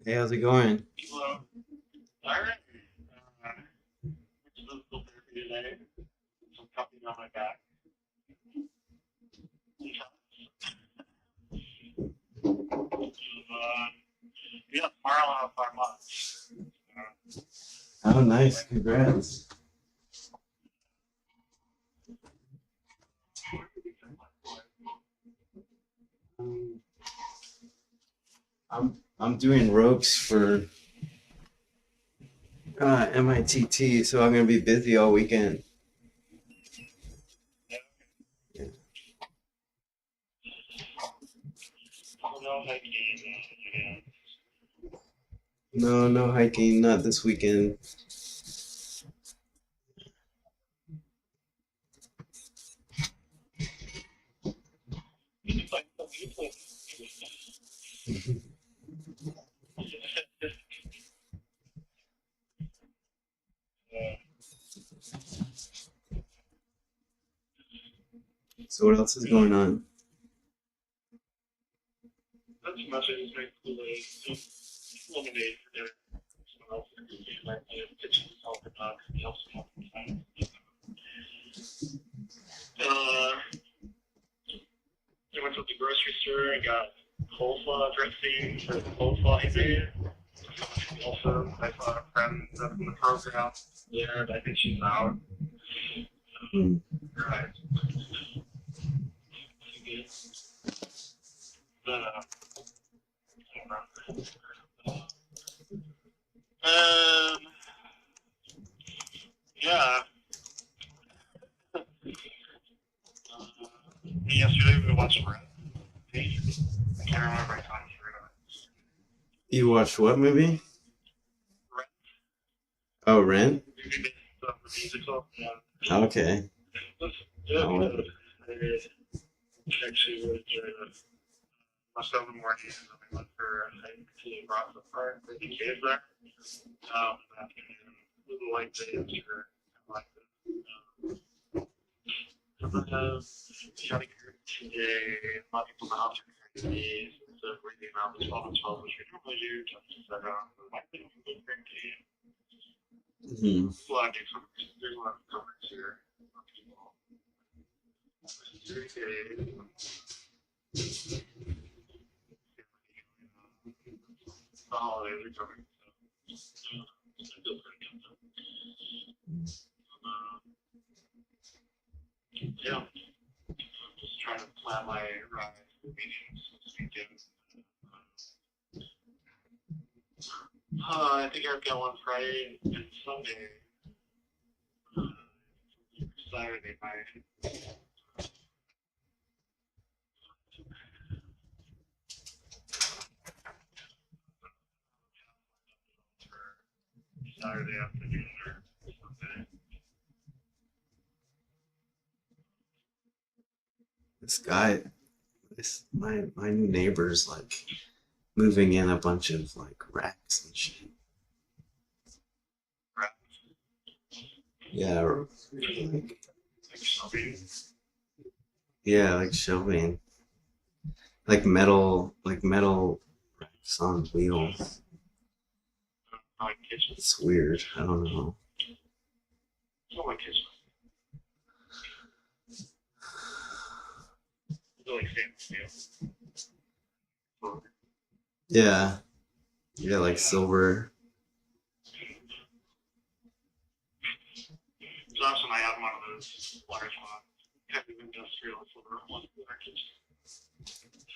Hey, how's it going? Hello. All right. Physical therapy today. Some cupping on my back. Yeah, tomorrow I'll have 5 months. Oh, nice. Congrats. Um, I'm doing ropes for MITT, so I'm gonna be busy all weekend. Yeah. No hiking. Yeah. No, no hiking, not this weekend. It's like the people. So what else is going on? That's much. I just make Kool-Aid. Lemonade for dinner. Someone else is going to be like, pitching himself or not. He helps me out sometimes. I went to the grocery store and got coleslaw dressing for the coleslaw he made. Also, I saw a friend that's in the program there, but I think she's out. Hmm. Right. Uh, yeah. Yesterday we watched Rent. I can't remember my time for it. You watched what movie? Rent. Oh, Rent? Movie based on the musical. Yeah. Okay. Yeah, Oh, good. I actually really enjoyed it. Must have the morning and then we went for a hike to Rockland Park. There's a cave there. Afternoon, a little light day after I liked it. And then we had a group today, a lot of people in the house are crazy. So reading around the 12 and 12, which we normally do, just to set up. It might be a good crazy. hmm. There's a lot of new companies. There's a lot of companies here. People. The holidays are coming, so I feel pretty good. Yeah, I'm just trying to plan my ride meetings this weekend. I think I've got one Friday and Sunday. Saturday night. Saturday afternoon or Sunday. This guy, my new neighbor's like moving in a bunch of like racks and shit. Right. Yeah, like Like shopping. yeah, like shelving, like metal racks on wheels. Like kitchen. It's weird. I don't know. It's not like kitchen. It's like stainless steel. Yeah, yeah, like silver. So that's when I have one of those large ones. Heavy industrial silver ones that are just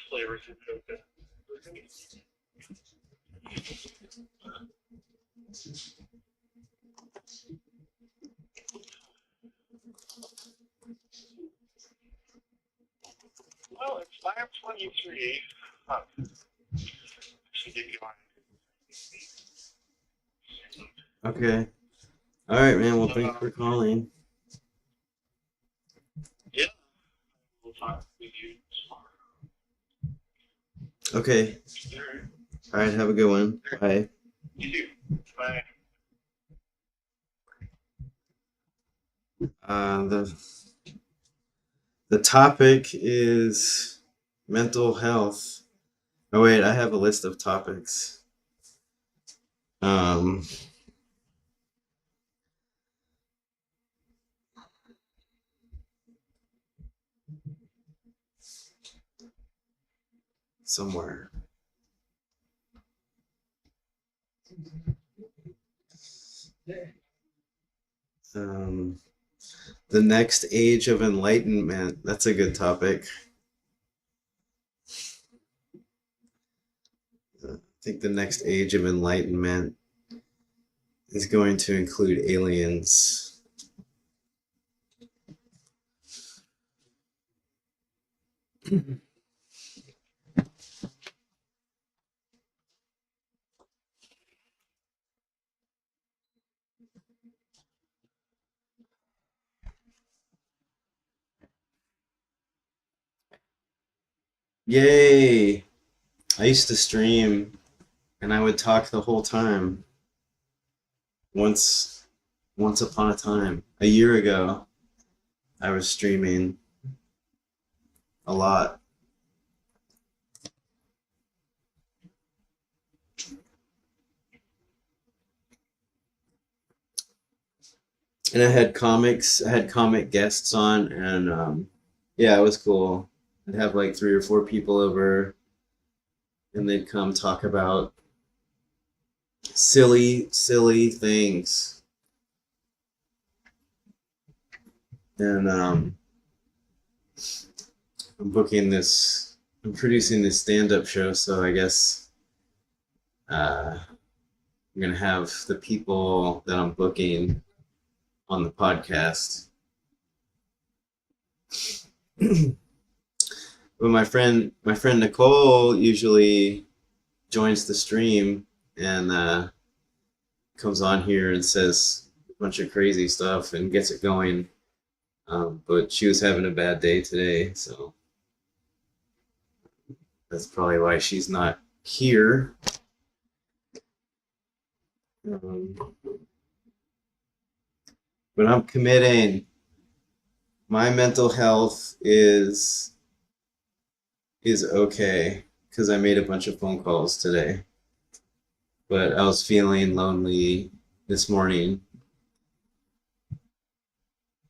flavors and coca. Well, it's 5:23. Should get going. Okay. All right, man. Well, thanks for calling. Yeah, we'll talk with you tomorrow. Okay. All right. All right. Have a good one. Bye. You too. Bye. The topic is mental health. Oh wait, I have a list of topics. Um, somewhere. Um, the next age of enlightenment. That's a good topic. I think the next age of enlightenment is going to include aliens. Yay! I used to stream and I would talk the whole time. Once once upon a time, a year ago, I was streaming a lot. And I had comic guests on, and yeah, it was cool. I'd have like 3 or 4 people over, and they'd come talk about silly things. And I'm producing this stand-up show, so I guess I'm gonna have the people that I'm booking on the podcast. But my friend Nicole usually joins the stream and comes on here and says a bunch of crazy stuff and gets it going. But she was having a bad day today, so that's probably why she's not here. Um, but I'm committing. My mental health is okay because I made a bunch of phone calls today. But I was feeling lonely this morning.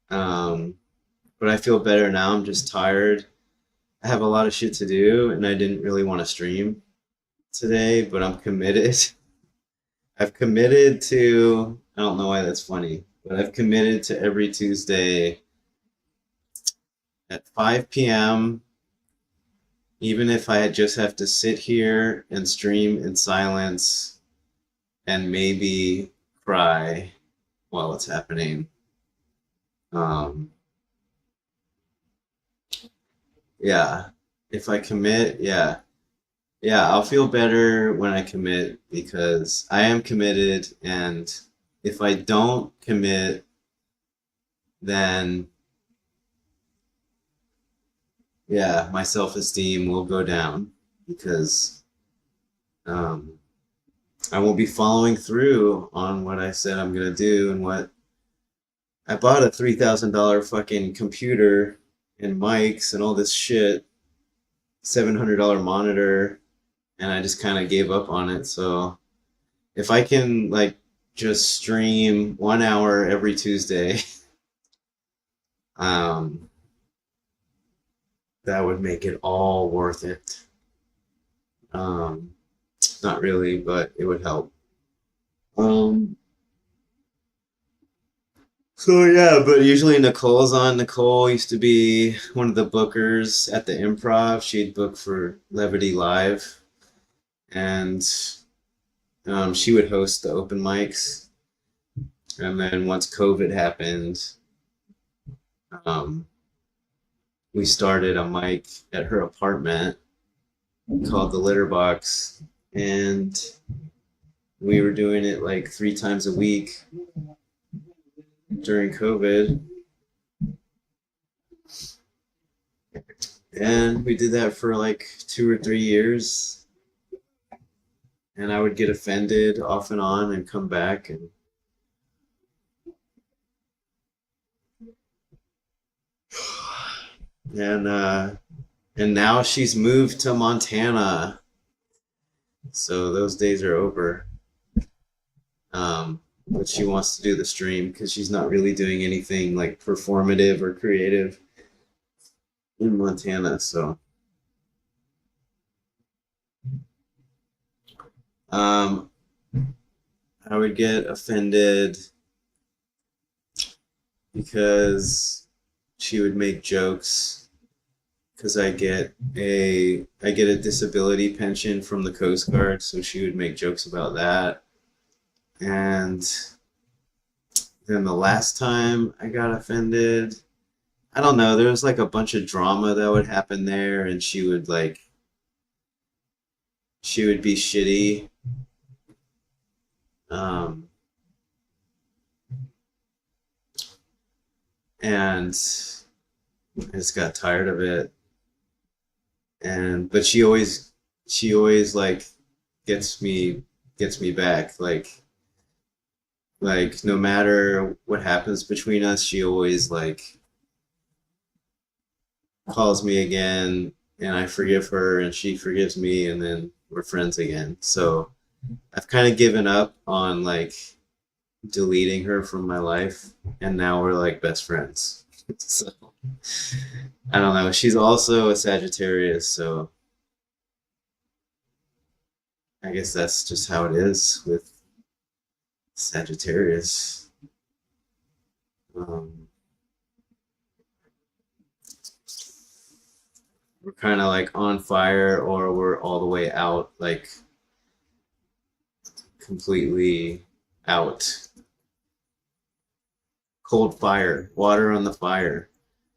But I feel better now. I'm just tired. I have a lot of shit to do, and I didn't really want to stream today, but I'm committed. I've committed to, I don't know why that's funny, but I've committed to every Tuesday at 5 p.m., even if I just have to sit here and stream in silence and maybe cry while it's happening. Um, yeah, if I commit, yeah. Yeah, I'll feel better when I commit because I am committed, and if I don't commit, then yeah, my self-esteem will go down because um, I won't be following through on what I said I'm gonna do and what I bought a $3,000 fucking computer and mics and all this shit, $700 monitor, and I just kind of gave up on it. So if I can like just stream 1 hour every Tuesday, um, that would make it all worth it. Um, Not really, but it would help. Um, so yeah, but usually Nicole's on. Nicole used to be one of the bookers at the Improv. She'd book for Levity Live, and she would host the open mics. And then once COVID happened, um, we started a mic at her apartment called the Litter Box, and we were doing it like 3 times a week during COVID. And we did that for like 2 or 3 years. And I would get offended off and on and come back. And now she's moved to Montana. So those days are over. But she wants to do the stream because she's not really doing anything like performative or creative in Montana. So um, I would get offended because she would make jokes because I get a disability pension from the Coast Guard, so she would make jokes about that. And then the last time I got offended, I don't know, there was like a bunch of drama that would happen there, and she would be shitty. Um, and I just got tired of it. But she always like gets me back. Like no matter what happens between us, she always like calls me again, and I forgive her and she forgives me, and then we're friends again. So I've kind of given up on like deleting her from my life, and now we're like best friends. So I don't know. She's also a Sagittarius, so I guess that's just how it is with Sagittarius. Um, we're kind of like on fire, or we're all the way out, like completely out. Cold fire, water on the fire.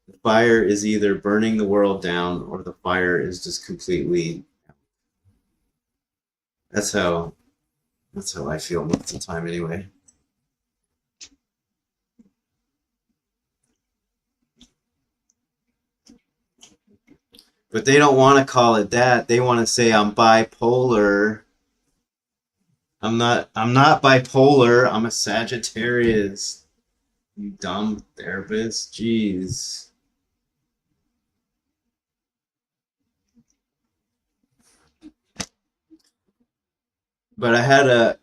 The fire is either burning the world down, or the fire is just completely. That's how. That's how I feel most of the time, anyway. But they don't want to call it that. They want to say I'm bipolar. I'm not bipolar. I'm a Sagittarius. You dumb therapist. Jeez. But I had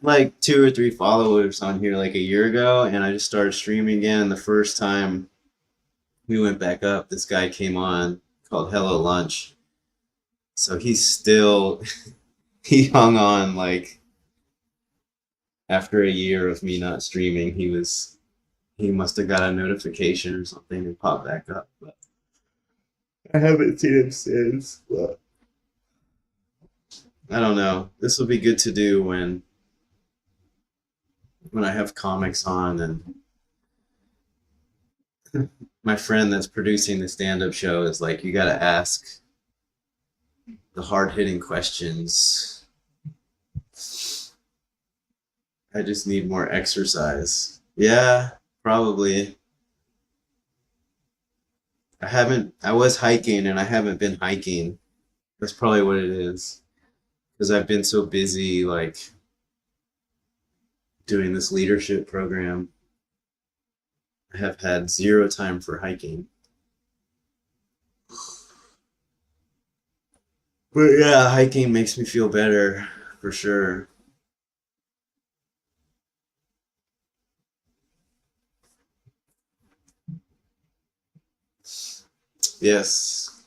like 2 or 3 followers on here like a year ago, and I just started streaming again. And the first time we went back up, this guy came on called Hello Lunch. So he's still he hung on like after a year of me not streaming. He must have got a notification or something and popped back up. But I haven't seen him since. But I don't know. This will be good to do when I have comics on and my friend that's producing the stand-up show is like, you got to ask the hard-hitting questions. I just need more exercise. Yeah, probably. I was hiking and I haven't been hiking. That's probably what it is. Because I've been so busy, like, doing this leadership program. I have had zero time for hiking. But yeah, hiking makes me feel better, for sure. Yes.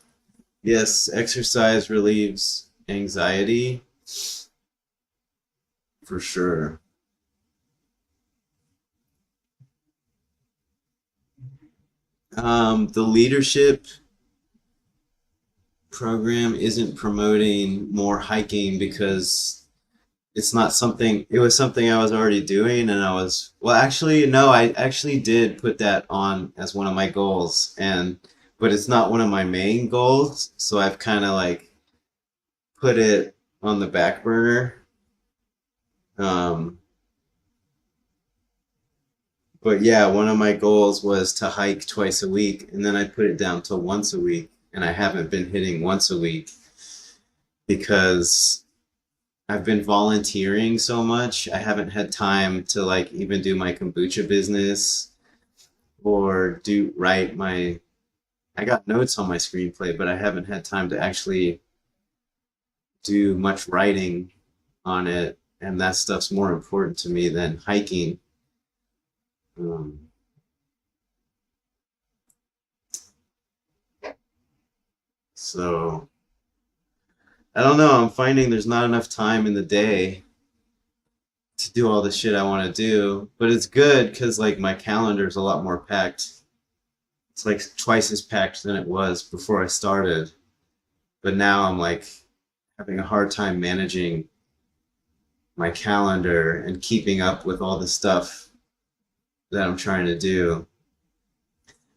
Yes, exercise relieves anxiety, for sure. The leadership program isn't promoting more hiking because it was something I was already doing and well, actually, no, I actually did put that on as one of my goals but it's not one of my main goals. So I've kind of like put it on the back burner. Um, but yeah, one of my goals was to hike twice a week and then I put it down to once a week and I haven't been hitting once a week because I've been volunteering so much. I haven't had time to like even do my kombucha business or do write my I got notes on my screenplay, but I haven't had time to actually do much writing on it, and that stuff's more important to me than hiking. Um, so I don't know. I'm finding there's not enough time in the day to do all the shit I want to do, but it's good because like my calendar's a lot more packed. It's like twice as packed than it was before I started. But now I'm like having a hard time managing my calendar and keeping up with all the stuff that I'm trying to do.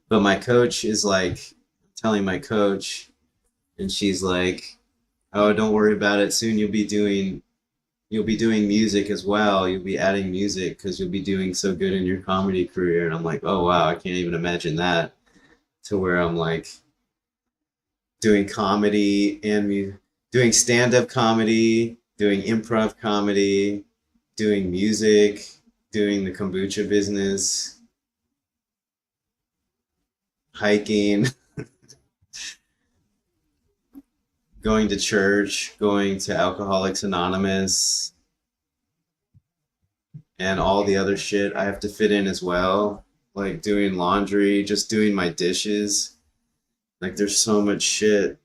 But my coach is like telling my coach, and she's like, "Oh, don't worry about it. Soon you'll be doing music as well. You'll be adding music because you'll be doing so good in your comedy career." And I'm like, "Oh wow, I can't even imagine that." To where I'm like doing comedy and doing stand-up comedy, doing improv comedy, doing music, doing the kombucha business, hiking, going to church, going to Alcoholics Anonymous, and all the other shit I have to fit in as well. Like doing laundry, just doing my dishes. Like there's so much shit.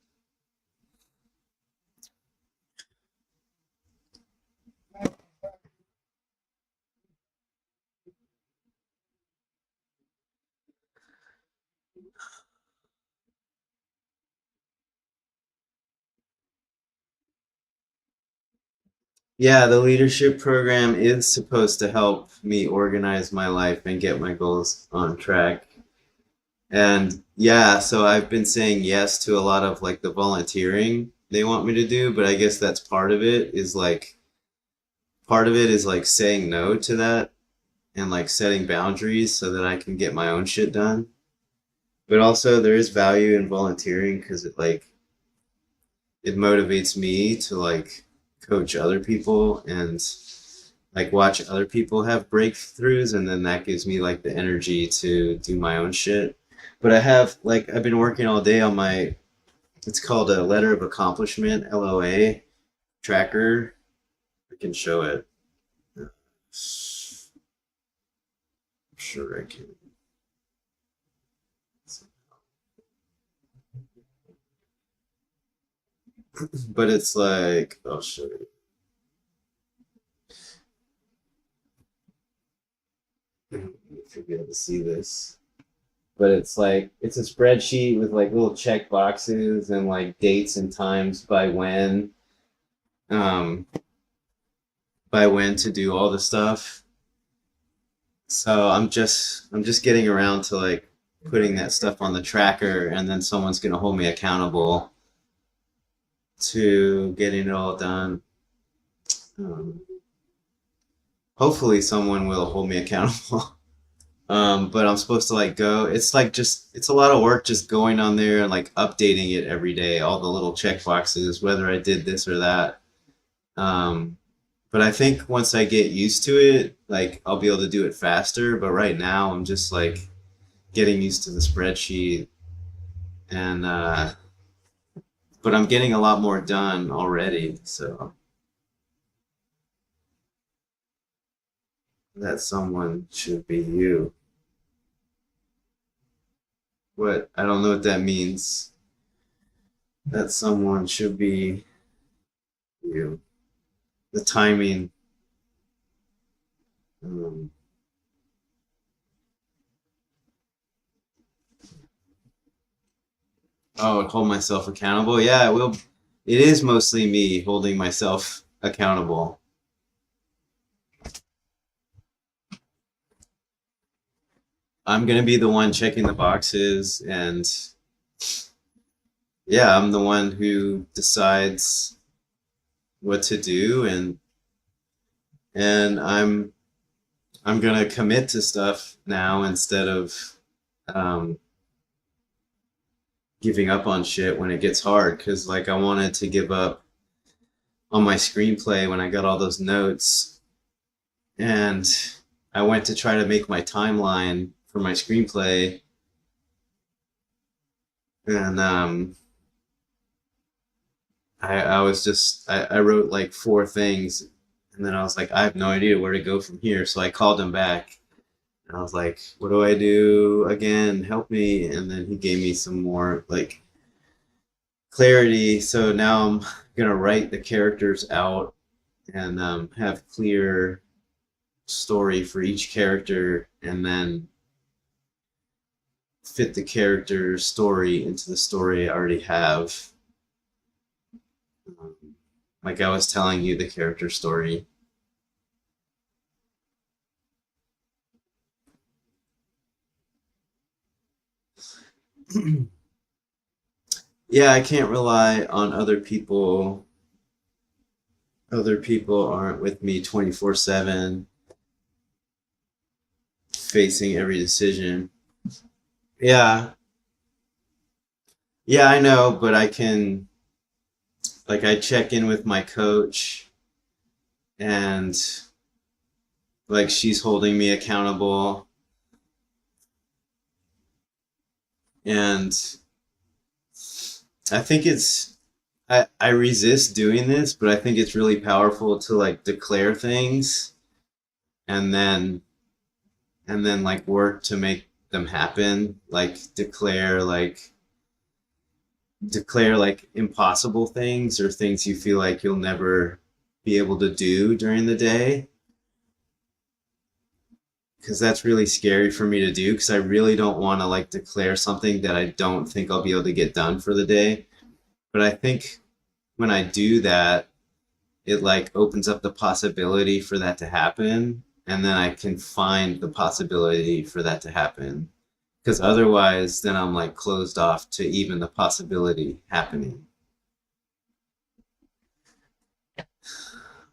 Yeah, the leadership program is supposed to help me organize my life and get my goals on track. And yeah, so I've been saying yes to a lot of like the volunteering they want me to do, but I guess that's part of it is like saying no to that and like setting boundaries so that I can get my own shit done. But also there is value in volunteering because it motivates me to like coach other people and like watch other people have breakthroughs and then that gives me like the energy to do my own shit. But I've been working all day on my it's called a letter of accomplishment, LOA tracker. I can show it. I'm sure I can. but it's like I'll show you. If you'll be able to see this. But it's like it's a spreadsheet with like little check boxes and like dates and times um by when to do all the stuff. So I'm just getting around to like putting that stuff on the tracker, and then someone's gonna hold me accountable to getting it all done. Um, Hopefully someone will hold me accountable. But I'm supposed to like go. It's like just it's a lot of work just going on there and like updating it every day, all the little check boxes, whether I did this or that. Um, but I think once I get used to it, like I'll be able to do it faster. But right now I'm just like getting used to the spreadsheet, and but I'm getting a lot more done already. So that someone should be you. What? I don't know what that means. That someone should be you. The timing. Um, oh, hold myself accountable. Yeah, it will. It is mostly me holding myself accountable. I'm gonna be the one checking the boxes, and yeah, I'm the one who decides what to do, and I'm gonna commit to stuff now instead of um, giving up on shit when it gets hard. Because like I wanted to give up on my screenplay when I got all those notes, and I went to try to make my timeline for my screenplay, and I was just I wrote like four things, and then I was like, I have no idea where to go from here. So I called him back, and I was like, what do I do again? Help me. And then he gave me some more like clarity. So now I'm gonna write the characters out and have clear story for each character, and then fit the character's story into the story I already have. Um, like I was telling you the character story. Yeah, I can't rely on other people. Other people aren't with me 24/7, facing every decision. Yeah, yeah, I know, but I can, like, I check in with my coach, and, like, she's holding me accountable, and I think I resist doing this, but I think it's really powerful to, like, declare things and then like work to make them happen, like declare like impossible things or things you feel like you'll never be able to do during the day, because that's really scary for me to do, because I really don't want to like declare something that I don't think I'll be able to get done for the day. But I think when I do that, it like opens up the possibility for that to happen, and then I can find the possibility for that to happen, because otherwise then I'm like closed off to even the possibility happening.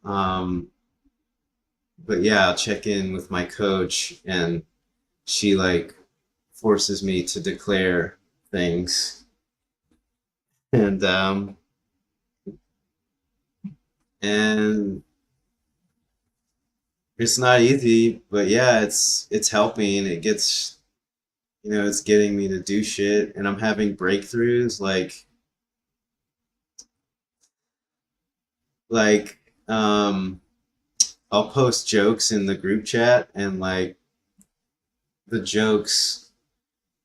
um but yeah, I'll check in with my coach, and she like forces me to declare things, and it's not easy, but yeah, it's helping. It gets, it's getting me to do shit, and I'm having breakthroughs like I'll post jokes in the group chat, and like the jokes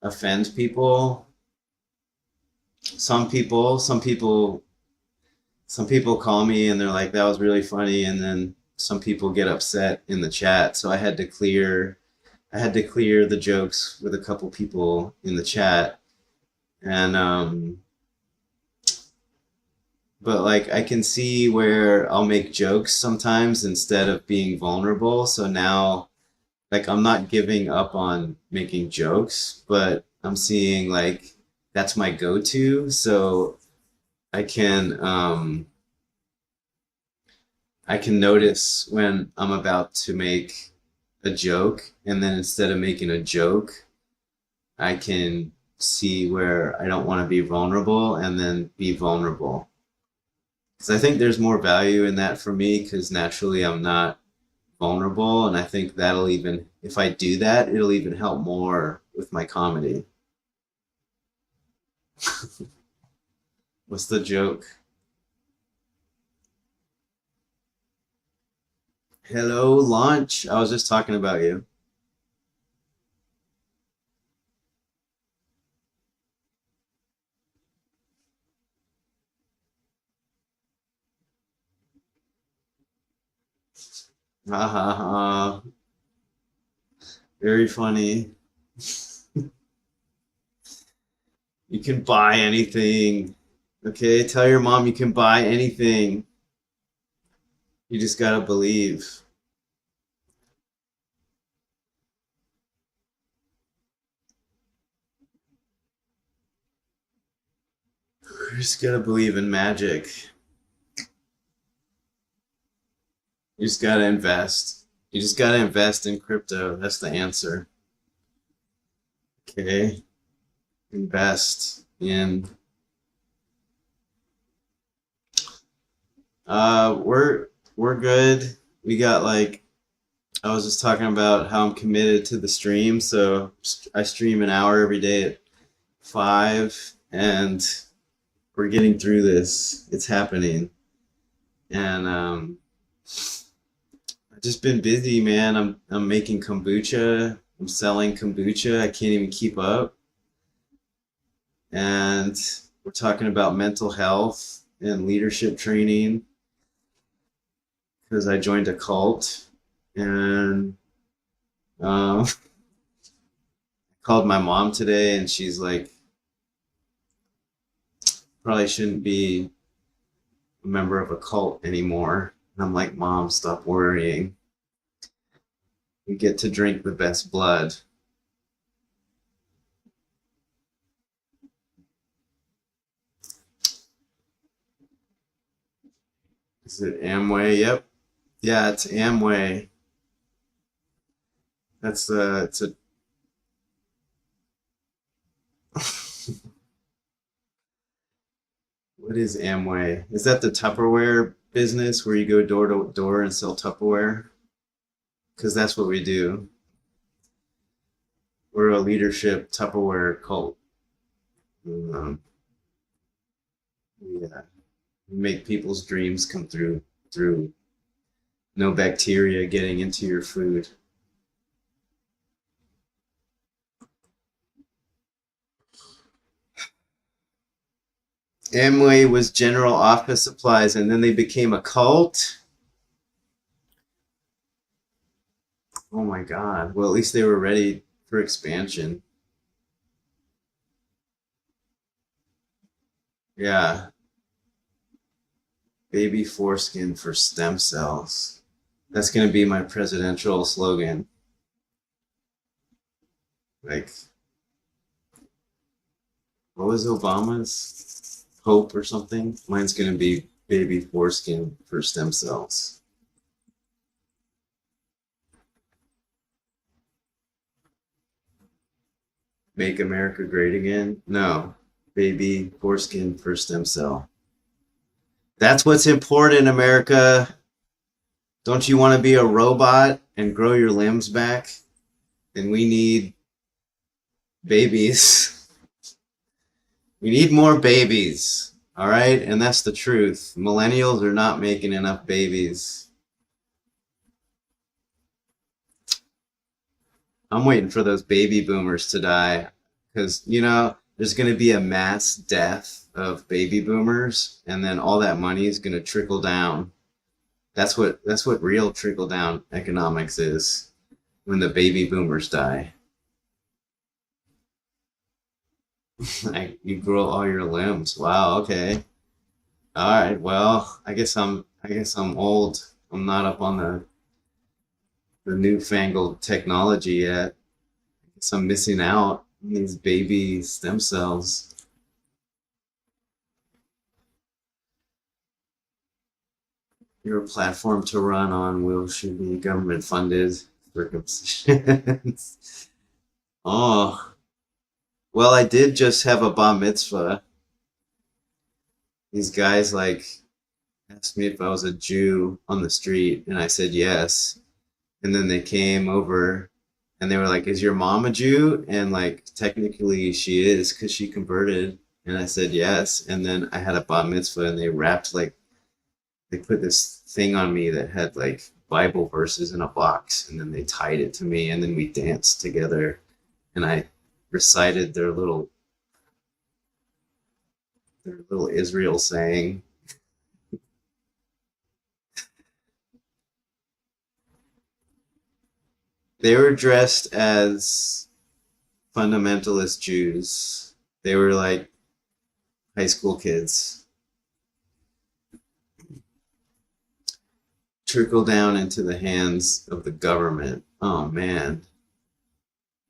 offend people. Some people some people call me and they're like, that was really funny, and then some people get upset in the chat. So I had to clear the jokes with a couple people in the chat. And but like I can see where I'll make jokes sometimes instead of being vulnerable. So now like I'm not giving up on making jokes, but I'm seeing like that's my go-to. So I can I can notice when I'm about to make a joke, and then instead of making a joke, I can see where I don't want to be vulnerable and then be vulnerable. Because I think there's more value in that for me because naturally I'm not vulnerable, and I think that'll even, if I do that, it'll even help more with my comedy. What's the joke? Hello, lunch. I was just talking about you. Ha ha ha. Very funny. You can buy anything. Okay, tell your mom you can buy anything. You just gotta believe. You just gotta believe in magic. You just gotta invest. You just gotta invest in crypto. That's the answer. Okay, invest in. We're good. We got like I was just talking about how I'm committed to the stream. So I stream an hour every day at 5, and we're getting through this. It's happening, and I've just been busy, man. I'm making kombucha. I'm selling kombucha. I can't even keep up. And we're talking about mental health and leadership training because I joined a cult, and I called my mom today, and she's like, probably shouldn't be a member of a cult anymore. And I'm like, Mom, stop worrying. We get to drink the best blood. Is it Amway? Yep. Yeah, it's Amway. That's it's a what is Amway? Is that the Tupperware business where you go door to door and sell Tupperware? Because that's what we do. We're a leadership Tupperware cult. Um, yeah, we make people's dreams come through no bacteria getting into your food. Amway was General Office Supplies, and then they became a cult. Oh my God. Well, at least they were ready for expansion. Yeah. Baby foreskin for stem cells. That's going to be my presidential slogan. Like, what was Obama's? Hope or something? Mine's going to be baby foreskin for stem cells. Make America great again? No. Baby foreskin for stem cell. That's what's important, America. Don't you want to be a robot and grow your limbs back? Then we need babies. We need more babies. All right? And that's the truth. Millennials are not making enough babies. I'm waiting for those baby boomers to die. Because, you know, there's going to be a mass death of baby boomers, and then all that money is going to trickle down. That's what real trickle down economics is when the baby boomers die. Like you grow all your limbs. Wow, okay. All right. Well, I guess I'm old. I'm not up on the newfangled technology yet. I guess I'm missing out on these baby stem cells. Your platform to run on will should be government funded circumcisions. Oh, well, I did just have a bar mitzvah. These guys like asked me if I was a Jew on the street, and I said yes. And then they came over and they were like, "Is your mom a Jew?" And like, technically she is because she converted. And I said yes. And then I had a bar mitzvah and they wrapped like, they put this thing on me that had like Bible verses in a box and then they tied it to me and then we danced together and I recited their little Israel saying. They were dressed as fundamentalist Jews. They were like high school kids. Trickle down into the hands of the government. Oh man.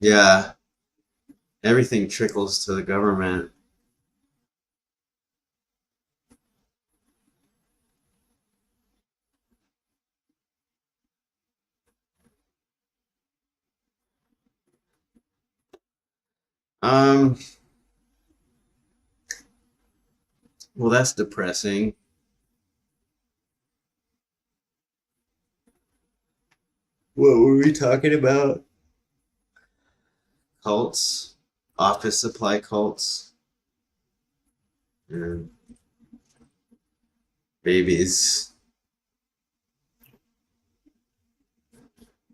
Yeah, everything trickles to the government. Um, well, that's depressing. What were we talking about? Cults, office supply cults, and babies.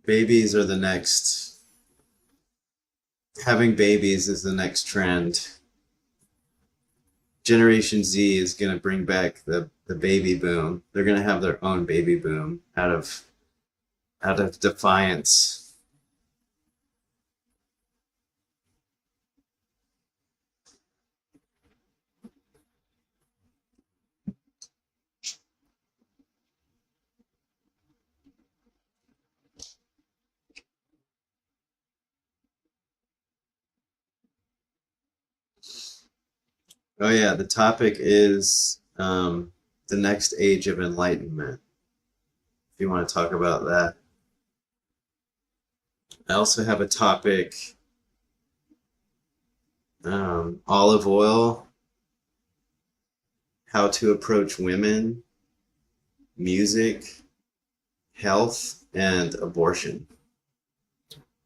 Babies are the next. Having babies is the next trend. Generation Z is going to bring back the baby boom. They're going to have their own baby boom out of defiance. Oh yeah, the topic is the next age of enlightenment. If you want to talk about that, I also have a topic: olive oil, how to approach women, music, health, and abortion.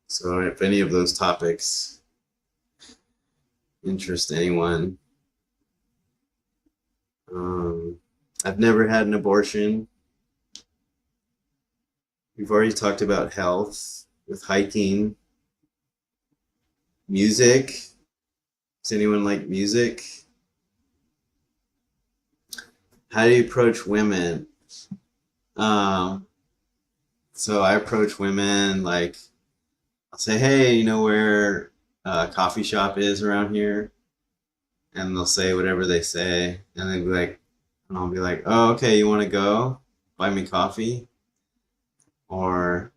So if any of those topics interest anyone, um, I've never had an abortion. We've already talked about health with hiking, music. Does anyone like music? How do you approach women? Um, so I approach women like I'll say, "Hey, you know where a coffee shop is around here?" And they'll say whatever they say, and they'll be like, and I'll be like, "Oh, okay, you want to go buy me coffee?" Or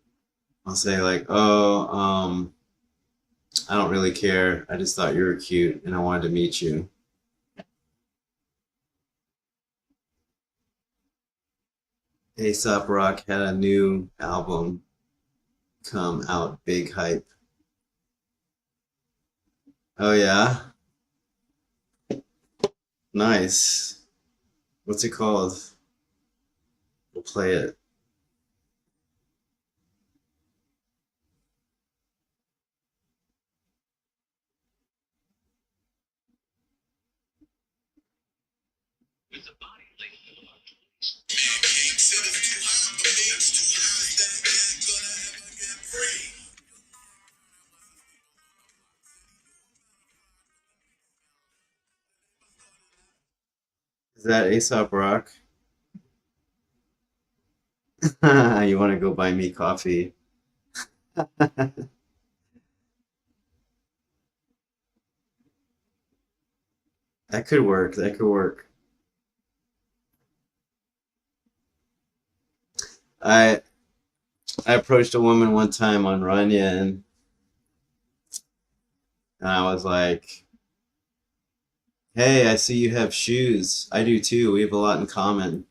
I'll say like, "Oh, I don't really care. I just thought you were cute and I wanted to meet you." Aesop Rock had a new album come out, big hype. Oh yeah, nice. What's it called? We'll play it. Is that Aesop Rock? You want to go buy me coffee? That could work. That could work. I I approached a woman one time on Runyon, and I was like, "Hey, I see you have shoes. I do too. We have a lot in common."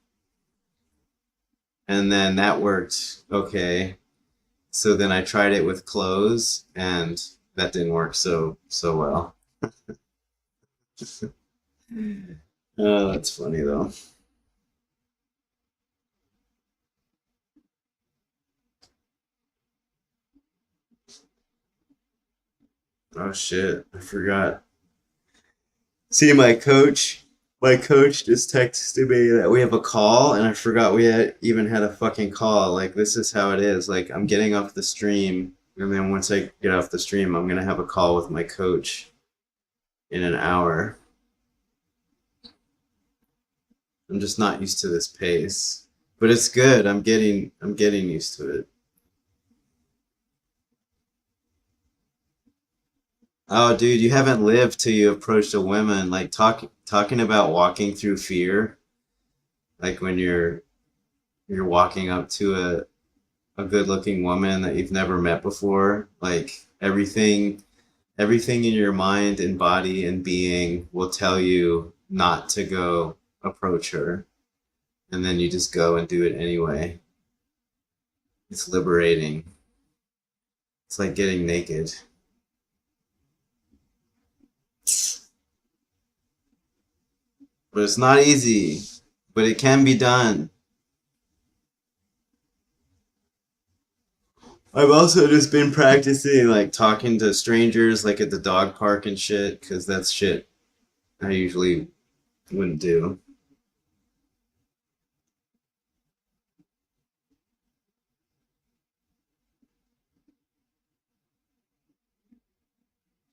And then that worked okay. So then I tried it with clothes, and that didn't work so well. Oh, that's funny though. Oh shit, I forgot. See, my coach just texted me that we have a call, and I forgot we even had a fucking call. Like, this is how it is. Like, I'm getting off the stream, and then once I get off the stream, I'm gonna have a call with my coach in an hour. I'm just not used to this pace, but it's good. I'm getting used to it. Oh, dude, you haven't lived till you approached a woman. Like, talking about walking through fear, like when you're walking up to a good looking woman that you've never met before, like everything in your mind and body and being will tell you not to go approach her, and then you just go and do it anyway. It's liberating. It's like getting naked. But it's not easy, but it can be done. I've also just been practicing like talking to strangers like at the dog park and shit, because that's shit I usually wouldn't do.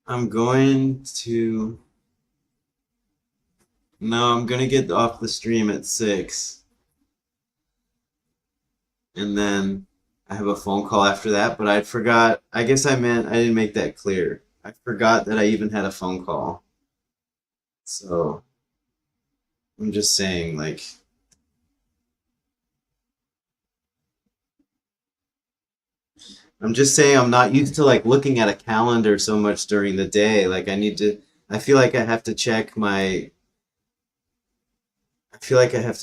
I'm going to No, I'm gonna get off the stream at 6, and then I have a phone call after that, but I forgot. I guess I didn't make that clear. I forgot that I even had a phone call. So I'm just saying, like, I'm just saying I'm not used to like looking at a calendar so much during the day. Like, I feel like I feel like I have to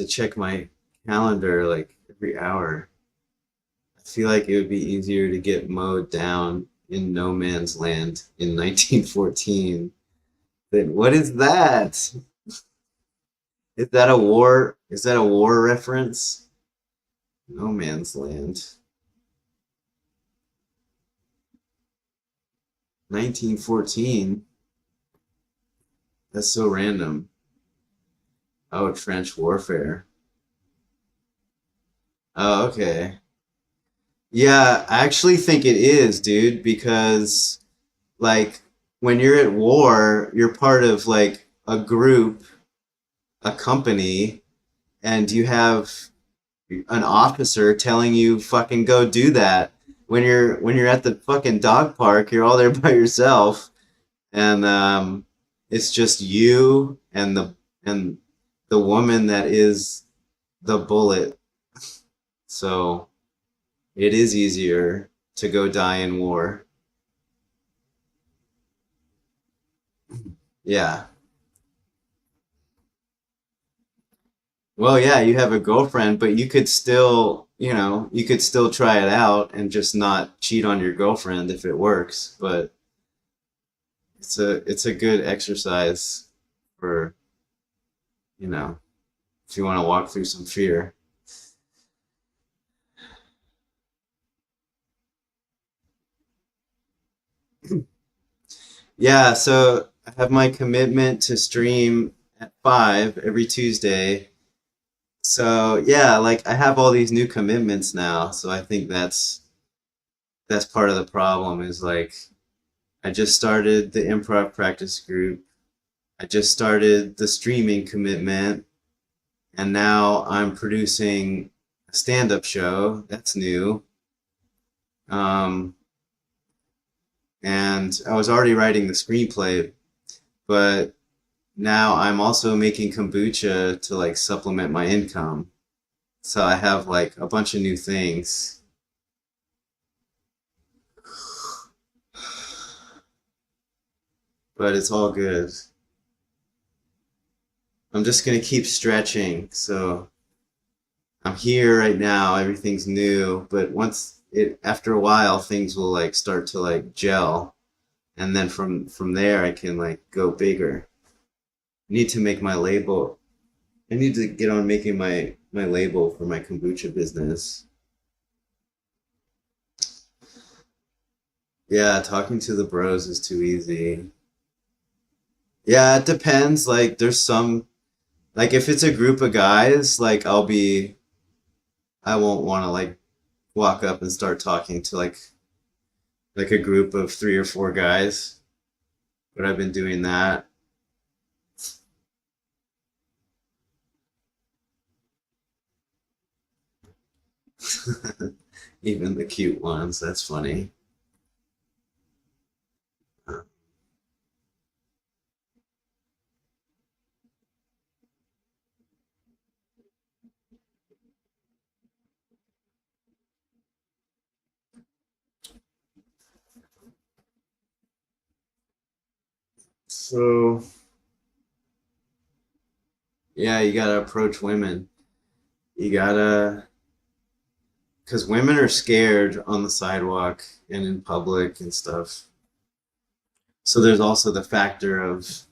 check my calendar like every hour. I feel like it would be easier to get mowed down in no man's land in 1914 than what is that? Is that a war? Is that a war reference? No man's land. 1914. That's so random. Oh, trench warfare. Oh, okay. Yeah, I actually think it is, dude, because like when you're at war, you're part of like a group, a company, and you have an officer telling you fucking go do that. When you're at the fucking dog park, you're all there by yourself, and it's just you and the woman that is the bullet. So it is easier to go die in war. Yeah. Well, yeah, you have a girlfriend, but you could still try it out and just not cheat on your girlfriend if it works. But it's a good exercise for, you know, if you want to walk through some fear. Yeah, so I have my commitment to stream at 5 every Tuesday. So yeah, like I have all these new commitments now. So I think that's part of the problem is like I just started the improv practice group. I just started the streaming commitment. and now I'm producing a stand-up show. That's new. Um, and I was already writing the screenplay, but now I'm also making kombucha to like supplement my income. So I have like a bunch of new things. But it's all good. I'm just gonna keep stretching. So I'm here right now, everything's new, but after a while things will like start to like gel, and then from there I can like go bigger. I need to make my label. I need to get on making my label for my kombucha business. Yeah, talking to the bros is too easy. Yeah, it depends. Like there's some like if it's a group of guys, like I won't want to like walk up and start talking to like a group of three or four guys. But I've been doing that. Even the cute ones. That's funny. So, yeah, you gotta approach women. You gotta, because women are scared on the sidewalk and in public and stuff. So there's also the factor of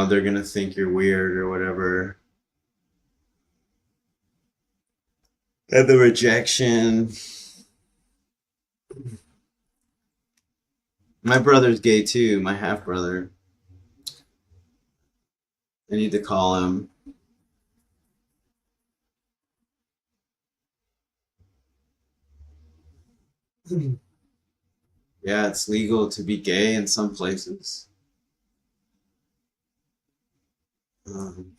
they're gonna think you're weird or whatever. And the rejection. My brother's gay too, my half brother. I need to call him. Yeah, it's legal to be gay in some places. Um,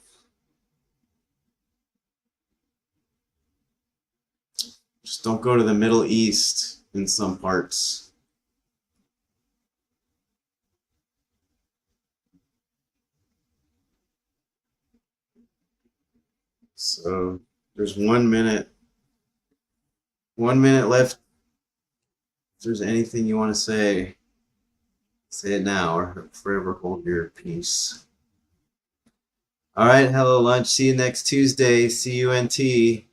just don't go to the Middle East in some parts. So there's 1 minute, 1 minute left. If there's anything you want to say it now or forever hold your peace. All right, hello lunch. See you next Tuesday. CUNT.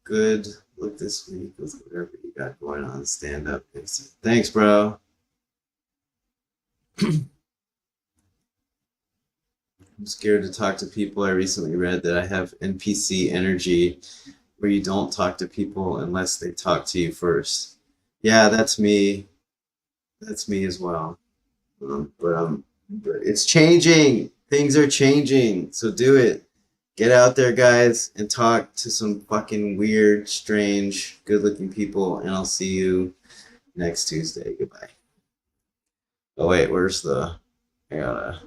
Good luck this week with whatever you got going on. Stand up. Thanks, bro. I'm scared to talk to people. I recently read that I have NPC energy where you don't talk to people unless they talk to you first. Yeah, that's me. That's me as well. But it's changing. Things are changing. So do it. Get out there, guys, and talk to some fucking weird, strange, good-looking people. And I'll see you next Tuesday. Goodbye. Oh wait, where's the? I gotta.